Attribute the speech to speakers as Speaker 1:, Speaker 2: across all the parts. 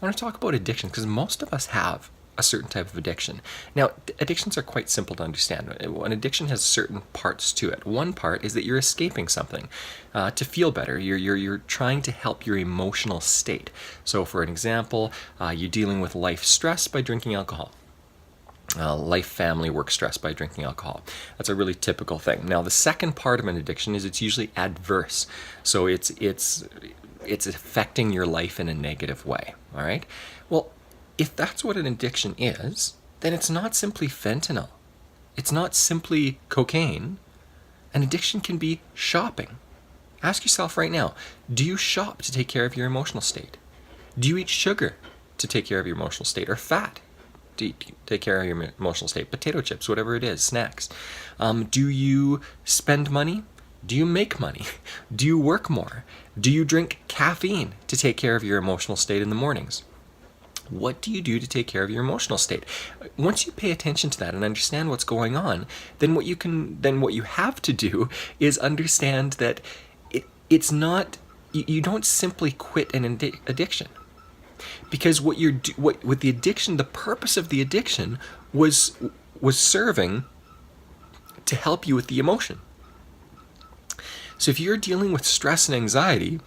Speaker 1: I want to talk about addiction because most of us have a certain type of addiction. Now, addictions are quite simple to understand. An addiction has certain parts to it. One part is that you're escaping something to feel better. You're trying to help your emotional state. So, for an example, you're dealing with life stress by drinking alcohol. Life, family, work stress by drinking alcohol. That's a really typical thing. Now, the second part of an addiction is it's usually adverse. So it's affecting your life in a negative way. All right. Well, if that's what an addiction is, then it's not simply fentanyl. It's not simply cocaine. An addiction can be shopping. Ask yourself right now, do you shop to take care of your emotional state? Do you eat sugar to take care of your emotional state, or fat to take care of your emotional state? Potato chips, whatever it is, snacks. Do you spend money? Do you make money? Do you work more? Do you drink caffeine to take care of your emotional state in the mornings? What do you do to take care of your emotional state? Once you pay attention to that and understand what's going on, then what you have to do is understand that it's not, you don't simply quit an addiction. Because what with the addiction, the purpose of the addiction was serving to help you with the emotion. So if you're dealing with stress and anxiety,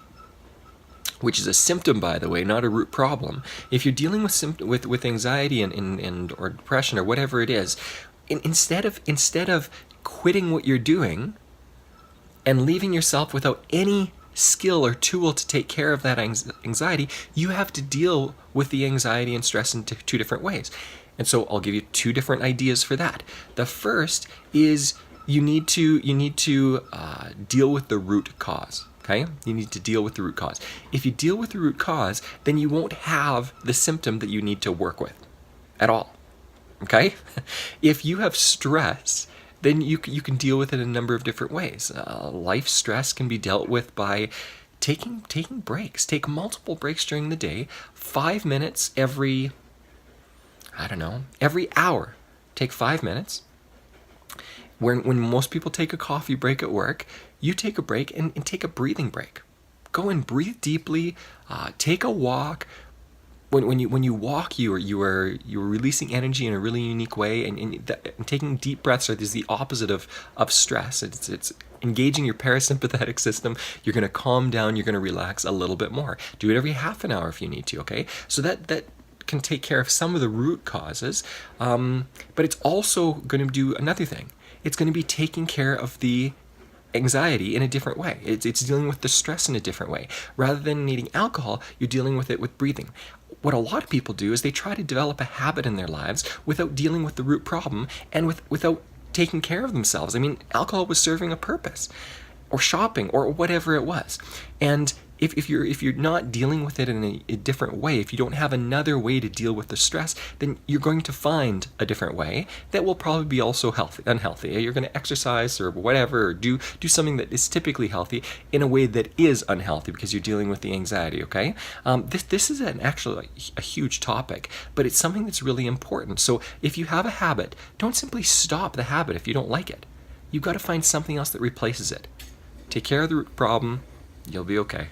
Speaker 1: which is a symptom, by the way, not a root problem. If you're dealing with anxiety and or depression or whatever it is, instead of quitting what you're doing and leaving yourself without any skill or tool to take care of that anxiety, you have to deal with the anxiety and stress in two different ways. And so I'll give you two different ideas for that. The first is you need to deal with the root cause. Okay? You need to deal with the root cause. If you deal with the root cause, then you won't have the symptom that you need to work with at all. Okay? If you have stress, then you can deal with it in a number of different ways. Life stress can be dealt with by taking breaks. Take multiple breaks during the day, 5 minutes every hour. Take 5 minutes. When most people take a coffee break at work, you take a break and take a breathing break. Go and breathe deeply. Take a walk. When you walk, you are releasing energy in a really unique way, and taking deep breaths is the opposite of stress. It's engaging your parasympathetic system. You're going to calm down. You're going to relax a little bit more. Do it every half an hour if you need to. Okay, so that can take care of some of the root causes, but it's also going to do another thing. It's going to be taking care of the anxiety in a different way. It's dealing with the stress in a different way. Rather than needing alcohol, you're dealing with it with breathing. What a lot of people do is they try to develop a habit in their lives without dealing with the root problem and without taking care of themselves. I mean, alcohol was serving a purpose, or shopping, or whatever it was. And if you're not dealing with it in a different way, if you don't have another way to deal with the stress, then you're going to find a different way that will probably be also unhealthy. You're going to exercise or whatever, or do something that is typically healthy in a way that is unhealthy because you're dealing with the anxiety. Okay, this is actually a huge topic, but it's something that's really important. So if you have a habit, don't simply stop the habit if you don't like it. You've got to find something else that replaces it. Take care of the root problem. You'll be okay.